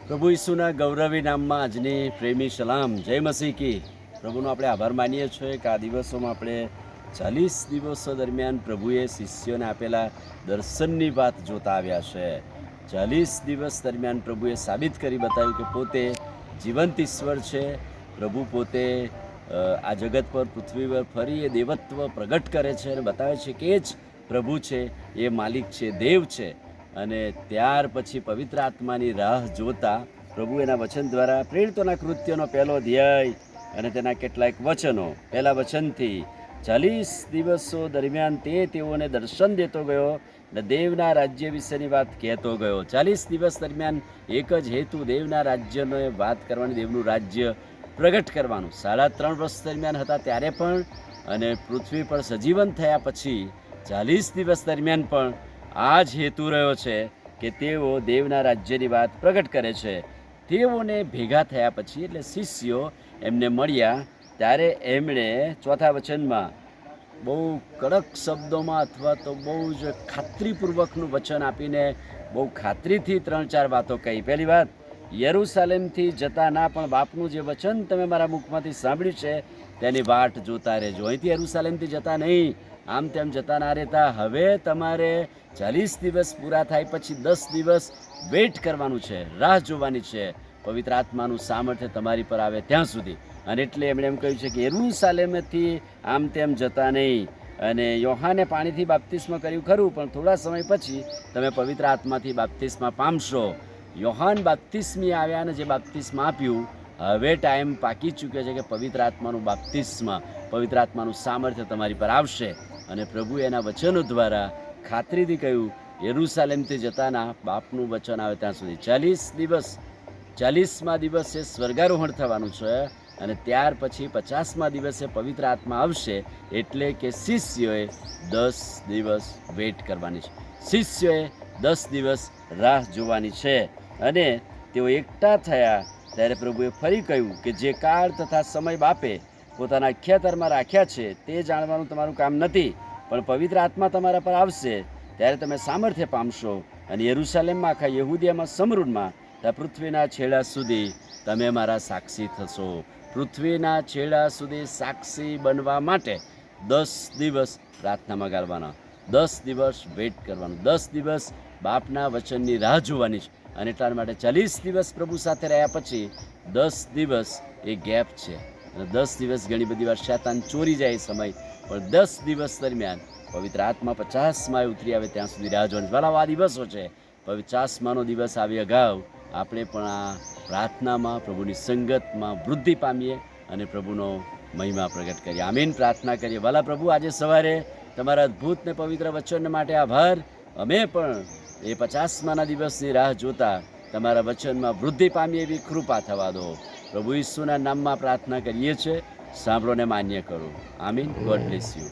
પ્રભુ ઈસુના ગૌરવી નામમાં આજની પ્રેમી સલામ, જય મસીહ કી. પ્રભુનો આપણે આભાર માનીએ છીએ કે આ દિવસોમાં આપણે 40 દિવસો દરમિયાન પ્રભુએ શિષ્યોને આપેલા દર્શનની વાત જોતા આવ્યા છે. 40 દિવસ દરમિયાન પ્રભુએ સાબિત કરી બતાવ્યું કે પોતે જીવંત ઈશ્વર છે. પ્રભુ પોતે આ જગત પર, પૃથ્વી પર ફરી એ દેવત્વ પ્રગટ કરે છે અને બતાવે છે કે એ જ પ્રભુ છે, એ માલિક છે, દેવ છે. અને ત્યાર પછી પવિત્ર આત્માની રાહ જોતા પ્રભુ એના વચન દ્વારા પ્રેરિતોના કૃત્યોનો પહેલો ધ્યેય અને તેના કેટલાક વચનો, પહેલા વચનથી 40 દિવસો દરમિયાન તેઓને દર્શન દેતો ગયો અને દેવના રાજ્ય વિશેની વાત કહેતો ગયો. 40 દિવસ દરમિયાન એક જ હેતુ, દેવના રાજ્યનો વાત કરવાની, દેવનું રાજ્ય પ્રગટ કરવાનું. 3.5 વર્ષ દરમિયાન હતા ત્યારે પણ અને પૃથ્વી પર સજીવન થયા પછી 40 દિવસ દરમિયાન પણ આ જ હેતુ રહ્યો છે કે તેઓ દેવના રાજ્યની વાત પ્રગટ કરે છે. તેઓને ભેગા થયા પછી, એટલે શિષ્યો એમને મળ્યા ત્યારે એમણે ચોથા વચનમાં બહુ કડક શબ્દોમાં અથવા તો બહુ જ ખાતરીપૂર્વકનું વચન આપીને બહુ ખાતરીથી 3-4 વાતો કહી. પહેલી વાત, યરૂશાલેમથી જતા ના, પણ બાપનું જે વચન તમે મારા મુખમાંથી સાંભળ્યું છે તેની વાટ જોતા રહેજો. અહીંથી યરૂશાલેમથી જતા નહીં, આમ તેમ જતા ના રહેતા. હવે તમારે 40 દિવસ પૂરા થાય પછી 10 દિવસ વેઇટ કરવાનું છે, રાહ જોવાની છે, પવિત્ર આત્માનું સામર્થ્ય તમારી પર આવે ત્યાં સુધી. અને એટલે એમણે એમ કહ્યું છે કે યરૂશાલેમથી આમ તેમ જતા નહીં. અને યોહાને પાણીથી બાપ્તિસ્મા કર્યું ખરું, પણ થોડા સમય પછી તમે પવિત્ર આત્માથી બાપ્તિસ્મા પામશો. યોહાન બાપ્તિસ્મી આવ્યા અને જે બાપ્તિસ્મા આપ્યું, હવે ટાઈમ પાકી ચૂક્યો છે કે પવિત્ર આત્માનું બાપ્તિસ્મા, પવિત્ર આત્માનું સામર્થ્ય તમારી પર આવશે. અને પ્રભુ એના વચનો દ્વારા ખાતરીથી કહ્યું, યરૂશાલેમથી જતાના, બાપનું વચન આવે ત્યાં સુધી 40 દિવસ. 40મા દિવસે સ્વર્ગારોહણ થવાનું છે અને ત્યાર પછી 50મા દિવસે પવિત્ર આત્મા આવશે. એટલે કે શિષ્યોએ 10 દિવસ વેઇટ કરવાની છે, શિષ્યોએ 10 દિવસ રાહ જોવાની છે. અને તેઓ એકઠા થયા ત્યારે પ્રભુએ ફરી કહ્યું કે જે કાળ તથા સમય બાપે પોતાના ખેતરમાં રાખ્યા છે તે જાણવાનું તમારું કામ નથી, પણ પવિત્ર આત્મા તમારા પર આવશે ત્યારે તમે સામર્થ્ય પામશો અને યરૂશાલેમમાં, આખા યહૂદિયામાં, સમરૂનમાં, પૃથ્વીના છેડા સુધી તમે મારા સાક્ષી થશો. પૃથ્વીના છેડા સુધી સાક્ષી બનવા માટે 10 દિવસ પ્રાર્થનામાં ગાળવાના, 10 દિવસ વેઇટ કરવાનું, 10 દિવસ બાપના વચનની રાહ જોવાની છે. અને એટલા માટે 40 દિવસ પ્રભુ સાથે રહ્યા પછી 10 દિવસ એ ગેપ છે. અને 10 દિવસ ઘણી બધી વાર શૈતાન ચોરી જાય સમય, પણ 10 દિવસ દરમિયાન પવિત્ર આત્મા 50માં ઉતરી આવે ત્યાં સુધી રાહ જોવાની. ભલા આ દિવસો છે, 50માનો દિવસ આવી અગાઉ આપણે પણ આ પ્રાર્થનામાં, પ્રભુની સંગતમાં વૃદ્ધિ પામીએ અને પ્રભુનો મહિમા પ્રગટ કરીએ. આમીન. પ્રાર્થના કરીએ. ભલા પ્રભુ, આજે સવારે તમારા અદ્ભુત ને પવિત્ર વચન માટે આભાર. અમે પણ એ 50માના દિવસની રાહ જોતા તમારા વચનમાં વૃદ્ધિ પામીએ એવી કૃપા થવા દો. પ્રભુ ઈસુના નામમાં પ્રાર્થના કરીએ છીએ, સાંભળોને માન્ય કરો. આમીન. God bless you.